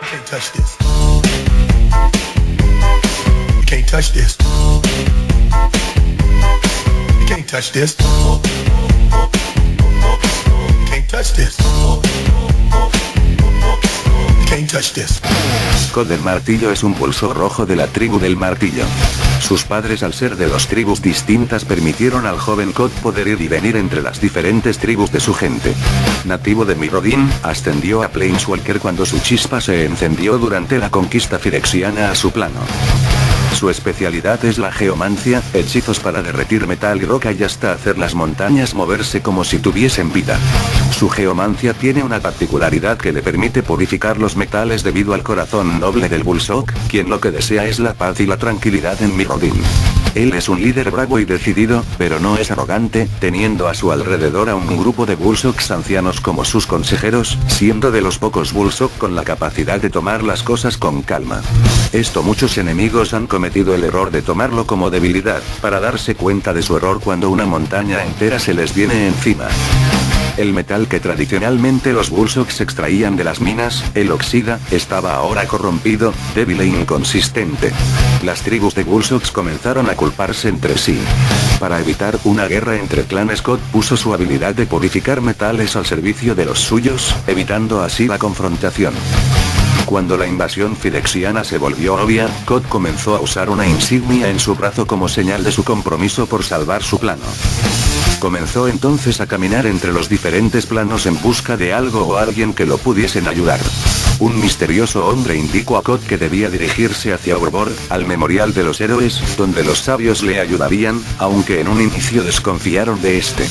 can't touch this. You can't touch this. You can't touch this. You can't touch this. You can't touch this. Cod el Martillo es un pulso rojo de la tribu del Martillo. Sus padres, al ser de dos tribus distintas, permitieron al joven Cod poder ir y venir entre las diferentes tribus de su gente. Nativo de Mirrodin, ascendió a Planeswalker cuando su chispa se encendió durante la conquista firexiana a su plano. Su especialidad es la geomancia, hechizos para derretir metal y roca y hasta hacer las montañas moverse como si tuviesen vida. Su geomancia tiene una particularidad que le permite purificar los metales debido al corazón noble del Bullshock, quien lo que desea es la paz y la tranquilidad en Mirrodin. Él es un líder bravo y decidido, pero no es arrogante, teniendo a su alrededor a un grupo de Bullshocks ancianos como sus consejeros, siendo de los pocos Bullshock con la capacidad de tomar las cosas con calma. Esto muchos enemigos han cometido el error de tomarlo como debilidad, para darse cuenta de su error cuando una montaña entera se les viene encima. El metal que tradicionalmente los Bullshocks extraían de las minas, el Oxida, estaba ahora corrompido, débil e inconsistente. Las tribus de Bullshocks comenzaron a culparse entre sí. Para evitar una guerra entre clanes, Cod puso su habilidad de purificar metales al servicio de los suyos, evitando así la confrontación. Cuando la invasión firexiana se volvió obvia, Cod comenzó a usar una insignia en su brazo como señal de su compromiso por salvar su plano. Comenzó entonces a caminar entre los diferentes planos en busca de algo o alguien que lo pudiesen ayudar. Un misterioso hombre indicó a Cod que debía dirigirse hacia Urbor, al Memorial de los Héroes, donde los sabios le ayudarían, aunque en un inicio desconfiaron de este.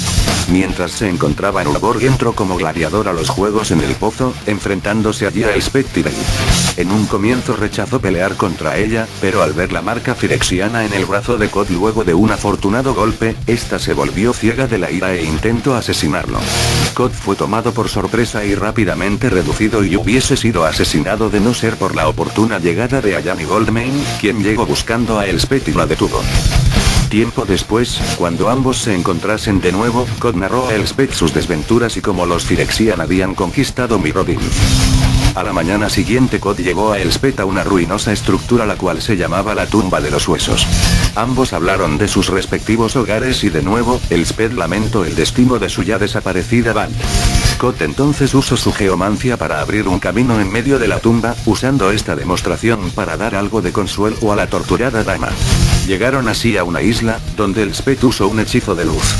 Mientras se encontraba en Urbor, entró como gladiador a los juegos en el pozo, enfrentándose allí a Elspeth Tirel. En un comienzo rechazó pelear contra ella, pero al ver la marca firexiana en el brazo de Cod luego de un afortunado golpe, esta se volvió ciega de la ira e intentó asesinarlo. Cod fue tomado por sorpresa y rápidamente reducido y hubiese sido asesinado de no ser por la oportuna llegada de Ayami Goldmane, quien llegó buscando a Elspeth y la detuvo. Tiempo después, cuando ambos se encontrasen de nuevo, Cod narró a Elspeth sus desventuras y cómo los Firexian habían conquistado Mirrodin. A la mañana siguiente, Cod llevó a Elspeth a una ruinosa estructura la cual se llamaba la Tumba de los Huesos. Ambos hablaron de sus respectivos hogares y de nuevo, Elspeth lamentó el destino de su ya desaparecida Vant. Cod entonces usó su geomancia para abrir un camino en medio de la tumba, usando esta demostración para dar algo de consuelo a la torturada dama. Llegaron así a una isla, donde Elspeth usó un hechizo de luz.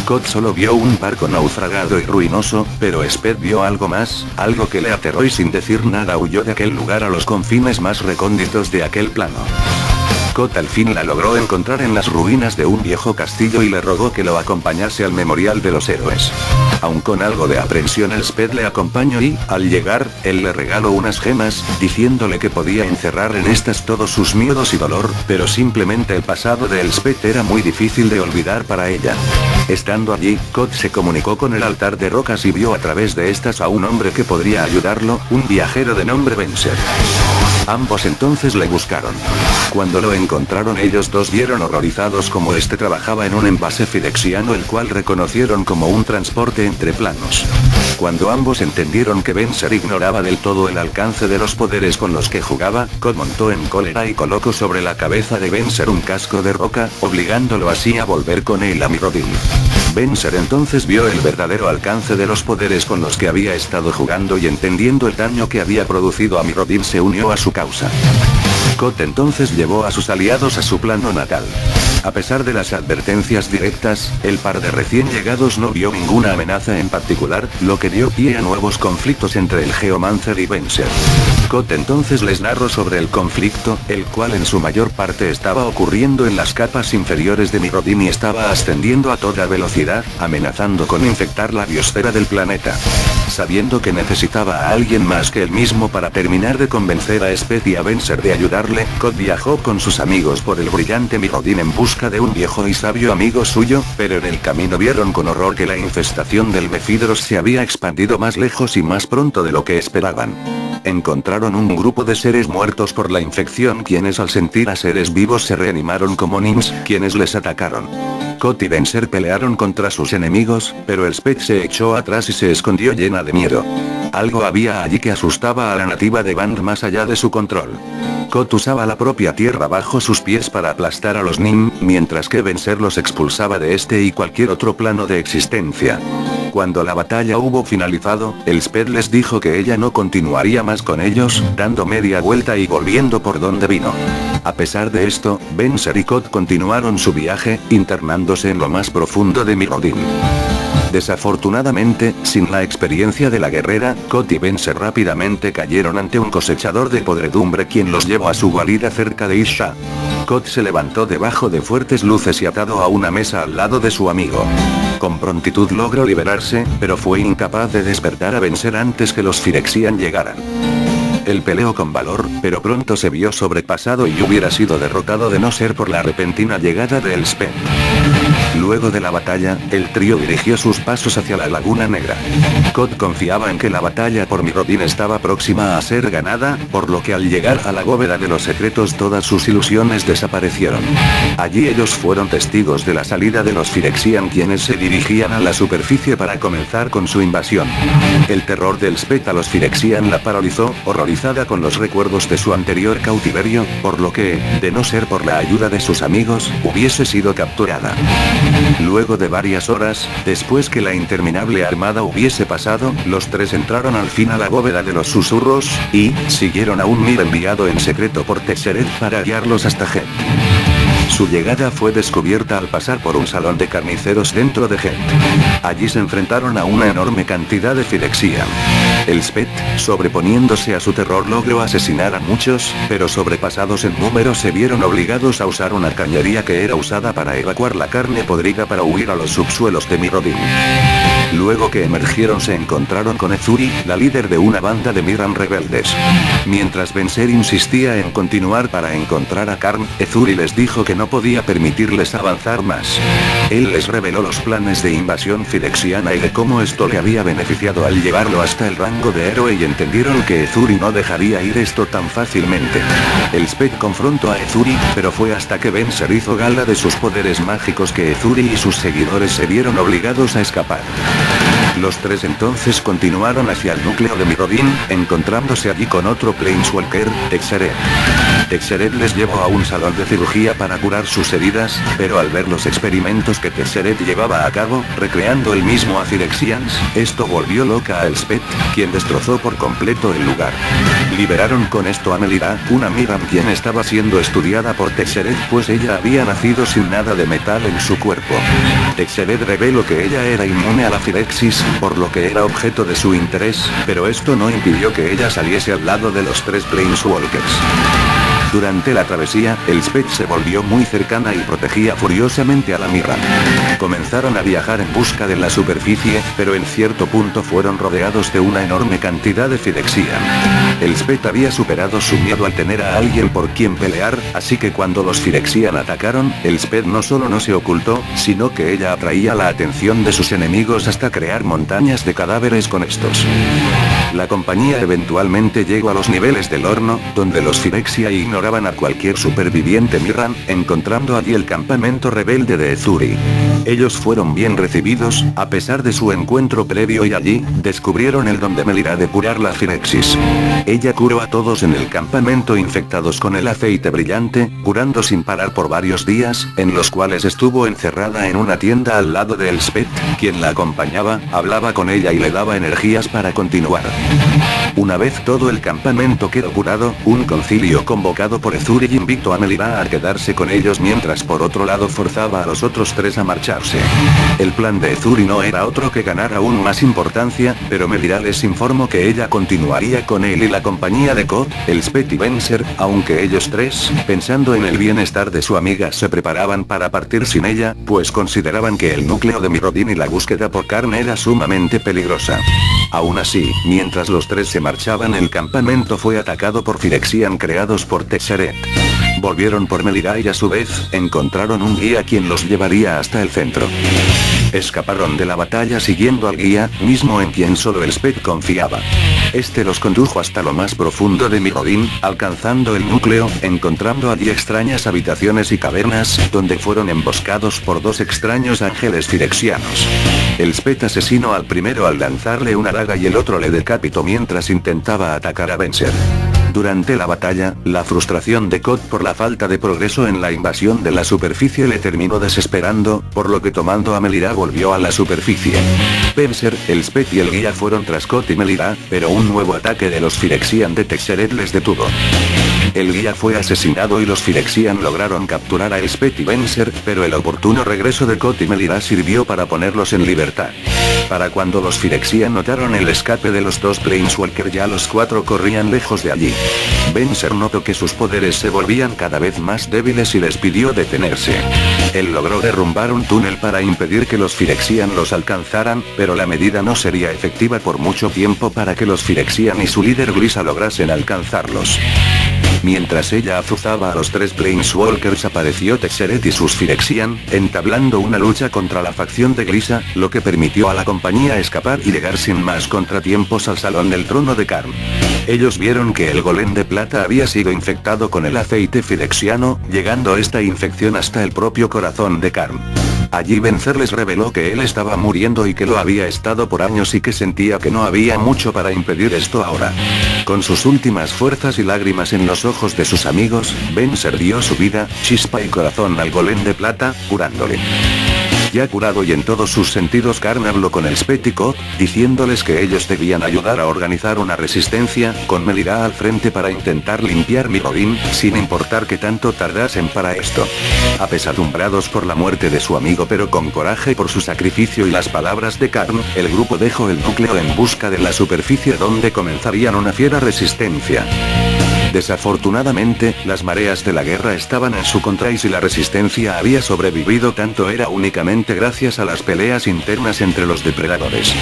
Cod solo vio un barco naufragado y ruinoso, pero Elspeth vio algo más, algo que le aterró y sin decir nada huyó de aquel lugar a los confines más recónditos de aquel plano. Cod al fin la logró encontrar en las ruinas de un viejo castillo y le rogó que lo acompañase al Memorial de los Héroes. Aun con algo de aprensión, Elspeth le acompañó y, al llegar, él le regaló unas gemas, diciéndole que podía encerrar en estas todos sus miedos y dolor, pero simplemente el pasado de Elspeth era muy difícil de olvidar para ella. Estando allí, Cod se comunicó con el altar de rocas y vio a través de estas a un hombre que podría ayudarlo, un viajero de nombre Venser. Ambos entonces le buscaron. Cuando lo encontraron, ellos dos vieron horrorizados como este trabajaba en un envase firexiano, el cual reconocieron como un transporte entre planos. Cuando ambos entendieron que Venser ignoraba del todo el alcance de los poderes con los que jugaba, Cod montó en cólera y colocó sobre la cabeza de Venser un casco de roca, obligándolo así a volver con él a Mirrodin. Venser entonces vio el verdadero alcance de los poderes con los que había estado jugando y entendiendo el daño que había producido a Mirrodin se unió a su causa. Cod entonces llevó a sus aliados a su plano natal. A pesar de las advertencias directas, el par de recién llegados no vio ninguna amenaza en particular, lo que dio pie a nuevos conflictos entre el Geomancer y Venser. Cod entonces les narró sobre el conflicto, el cual en su mayor parte estaba ocurriendo en las capas inferiores de Mirrodin y estaba ascendiendo a toda velocidad, amenazando con infectar la biosfera del planeta. Sabiendo que necesitaba a alguien más que él mismo para terminar de convencer a Elspeth y a Venser de ayudarle, Cod viajó con sus amigos por el brillante Mirrodin en busca de un viejo y sabio amigo suyo, pero en el camino vieron con horror que la infestación del Mephidros se había expandido más lejos y más pronto de lo que esperaban. Encontraron un grupo de seres muertos por la infección, quienes al sentir a seres vivos se reanimaron como Nims, quienes les atacaron. Cod y Venser pelearon contra sus enemigos, pero Elspeth se echó atrás y se escondió llena de miedo. Algo había allí que asustaba a la nativa de Band más allá de su control. Kot usaba la propia tierra bajo sus pies para aplastar a los Nim, mientras que Venser los expulsaba de este y cualquier otro plano de existencia. Cuando la batalla hubo finalizado, Elspeth les dijo que ella no continuaría más con ellos, dando media vuelta y volviendo por donde vino. A pesar de esto, Venser y Kot continuaron su viaje, internándose en lo más profundo de Mirrodin. Desafortunadamente, sin la experiencia de la guerrera, Kot y Venser rápidamente cayeron ante un cosechador de podredumbre quien los llevó a su guarida cerca de Isha. Kot se levantó debajo de fuertes luces y atado a una mesa al lado de su amigo. Con prontitud logró liberarse, pero fue incapaz de despertar a Venser antes que los Phyrexian llegaran. Él peleó con valor, pero pronto se vio sobrepasado y hubiera sido derrotado de no ser por la repentina llegada de Elspeth. Luego de la batalla, el trío dirigió sus pasos hacia la Laguna Negra. Kot confiaba en que la batalla por Mirrodin estaba próxima a ser ganada, por lo que al llegar a la bóveda de los secretos todas sus ilusiones desaparecieron. Allí ellos fueron testigos de la salida de los Phyrexian quienes se dirigían a la superficie para comenzar con su invasión. El terror de Elspeth a los Phyrexian la paralizó, horrorizada con los recuerdos de su anterior cautiverio, por lo que, de no ser por la ayuda de sus amigos, hubiese sido capturada. Luego de varias horas, después que la interminable armada hubiese pasado, los tres entraron al fin a la bóveda de los susurros, y, siguieron a un Mir enviado en secreto por Tesseret para guiarlos hasta Geth. Su llegada fue descubierta al pasar por un salón de carniceros dentro de Geth. Allí se enfrentaron a una enorme cantidad de Phyrexian. Elspeth, sobreponiéndose a su terror, logró asesinar a muchos, pero sobrepasados en número se vieron obligados a usar una cañería que era usada para evacuar la carne podrida para huir a los subsuelos de Mirrodin. Luego que emergieron se encontraron con Ezuri, la líder de una banda de Mirran rebeldes. Mientras Venser insistía en continuar para encontrar a Karn, Ezuri les dijo que no podía permitirles avanzar más. Él les reveló los planes de invasión Phyrexiana y de cómo esto le había beneficiado al llevarlo hasta el rango de héroe y entendieron que Ezuri no dejaría ir esto tan fácilmente. Elspeth confrontó a Ezuri, pero fue hasta que Venser hizo gala de sus poderes mágicos que Ezuri y sus seguidores se vieron obligados a escapar. Los tres entonces continuaron hacia el núcleo de Mirrodin, encontrándose allí con otro Planeswalker, Tesseret. Tesseret les llevó a un salón de cirugía para curar sus heridas, pero al ver los experimentos que Tesseret llevaba a cabo, recreando el mismo a Phyrexians, esto volvió loca a Elspeth, quien destrozó por completo el lugar. Liberaron con esto a Melira, una Mirran quien estaba siendo estudiada por Tesseret pues ella había nacido sin nada de metal en su cuerpo. Tesseret reveló que ella era inmune a la Phyrexis, por lo que era objeto de su interés, pero esto no impidió que ella saliese al lado de los tres Planeswalkers. Durante la travesía, Elspeth se volvió muy cercana y protegía furiosamente a la Mirran. Comenzaron a viajar en busca de la superficie, pero en cierto punto fueron rodeados de una enorme cantidad de Phyrexian. Elspeth había superado su miedo al tener a alguien por quien pelear, así que cuando los Phyrexian atacaron, Elspeth no solo no se ocultó, sino que ella atraía la atención de sus enemigos hasta crear montañas de cadáveres con estos. La compañía eventualmente llegó a los niveles del horno, donde los Phyrexia ignoraban a cualquier superviviente Mirran, encontrando allí el campamento rebelde de Ezuri. Ellos fueron bien recibidos, a pesar de su encuentro previo y allí, descubrieron el don de Melira de curar la Phyrexis. Ella curó a todos en el campamento infectados con el aceite brillante, curando sin parar por varios días, en los cuales estuvo encerrada en una tienda al lado de Elspeth, quien la acompañaba, hablaba con ella y le daba energías para continuar. Una vez todo el campamento quedó curado, un concilio convocado por Ezuri invitó a Melira a quedarse con ellos mientras por otro lado forzaba a los otros tres a marcharse. El plan de Ezuri no era otro que ganar aún más importancia, pero Melira les informó que ella continuaría con él y la compañía de Kot, Elspeth y Venser, aunque ellos tres, pensando en el bienestar de su amiga se preparaban para partir sin ella, pues consideraban que el núcleo de Mirrodin y la búsqueda por Karn era sumamente peligrosa. Aún así, mientras los tres se marchaban el campamento fue atacado por Phyrexian creados por Tesseret. Volvieron por Melira y a su vez, encontraron un guía quien los llevaría hasta el centro. Escaparon de la batalla siguiendo al guía, mismo en quien solo Elspeth confiaba. Este los condujo hasta lo más profundo de Mirrodin, alcanzando el núcleo, encontrando allí extrañas habitaciones y cavernas, donde fueron emboscados por dos extraños ángeles phyrexianos. El Spet asesinó al primero al lanzarle una daga y el otro le decapitó mientras intentaba atacar a Venser. Durante la batalla, la frustración de Cod por la falta de progreso en la invasión de la superficie le terminó desesperando, por lo que tomando a Melira volvió a la superficie. Venser, el Spet y el guía fueron tras Cod y Melira, pero un nuevo ataque de los Phyrexian de Texeret les detuvo. El guía fue asesinado y los Phyrexian lograron capturar a Spet y Venser, pero el oportuno regreso de Cod y Melira sirvió para ponerlos en libertad. Para cuando los Phyrexian notaron el escape de los dos Planeswalker, ya los cuatro corrían lejos de allí. Venser notó que sus poderes se volvían cada vez más débiles y les pidió detenerse. Él logró derrumbar un túnel para impedir que los Phyrexian los alcanzaran, pero la medida no sería efectiva por mucho tiempo para que los Phyrexian y su líder Glissa lograsen alcanzarlos. Mientras ella azuzaba a los tres Planeswalkers, apareció Texeret y sus Phyrexian, entablando una lucha contra la facción de Glissa, lo que permitió a la compañía escapar y llegar sin más contratiempos al Salón del Trono de Karn. Ellos vieron que el golem de plata había sido infectado con el aceite Phyrexiano, llegando esta infección hasta el propio corazón de Karn. Allí Venser les reveló que él estaba muriendo y que lo había estado por años y que sentía que no había mucho para impedir esto ahora. Con sus últimas fuerzas y lágrimas en los ojos de sus amigos, Venser dio su vida, chispa y corazón al golem de plata, curándole. Ya curado y en todos sus sentidos, Karn habló con el Spet y Cod, diciéndoles que ellos debían ayudar a organizar una resistencia, con Melira al frente para intentar limpiar Mirrodin, sin importar que tanto tardasen para esto. Apesadumbrados por la muerte de su amigo pero con coraje por su sacrificio y las palabras de Karn, el grupo dejó el núcleo en busca de la superficie donde comenzarían una fiera resistencia. Desafortunadamente, las mareas de la guerra estaban en su contra y si la resistencia había sobrevivido tanto era únicamente gracias a las peleas internas entre los depredadores.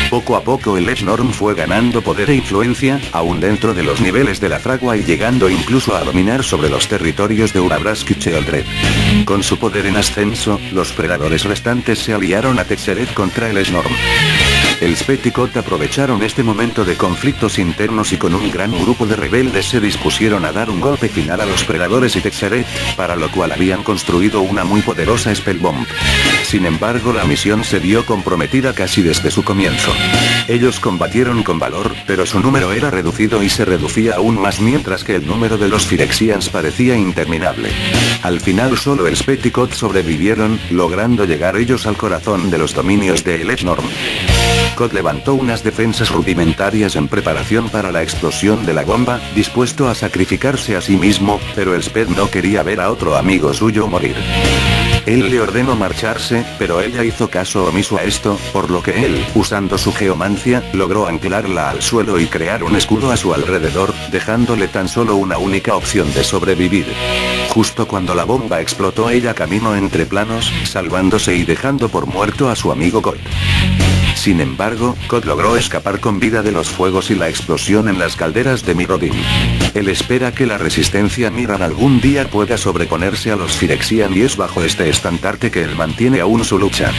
Poco a poco el Edgenorm fue ganando poder e influencia, aún dentro de los niveles de la fragua y llegando incluso a dominar sobre los territorios de Urabrask y Sheoldred. Con su poder en ascenso, los predadores restantes se aliaron a Texeret contra el Edgenorm. El Spet y Cod aprovecharon este momento de conflictos internos y con un gran grupo de rebeldes se dispusieron a dar un golpe final a los predadores y Texeret, para lo cual habían construido una muy poderosa Spellbomb. Sin embargo, la misión se vio comprometida casi desde su comienzo. Ellos combatieron con valor, pero su número era reducido y se reducía aún más mientras que el número de los Phyrexians parecía interminable. Al final solo el Spet y Cod sobrevivieron, logrando llegar ellos al corazón de los dominios de Edgenorm. Cod levantó unas defensas rudimentarias en preparación para la explosión de la bomba, dispuesto a sacrificarse a sí mismo, pero el Spet no quería ver a otro amigo suyo morir. Él le ordenó marcharse, pero ella hizo caso omiso a esto, por lo que él, usando su geomancia, logró anclarla al suelo y crear un escudo a su alrededor, dejándole tan solo una única opción de sobrevivir. Justo cuando la bomba explotó, ella caminó entre planos, salvándose y dejando por muerto a su amigo Cod. Sin embargo, Cod logró escapar con vida de los fuegos y la explosión en las calderas de Mirrodin. Él espera que la resistencia Mirran algún día pueda sobreponerse a los Phyrexian y es bajo este estandarte que él mantiene aún su lucha.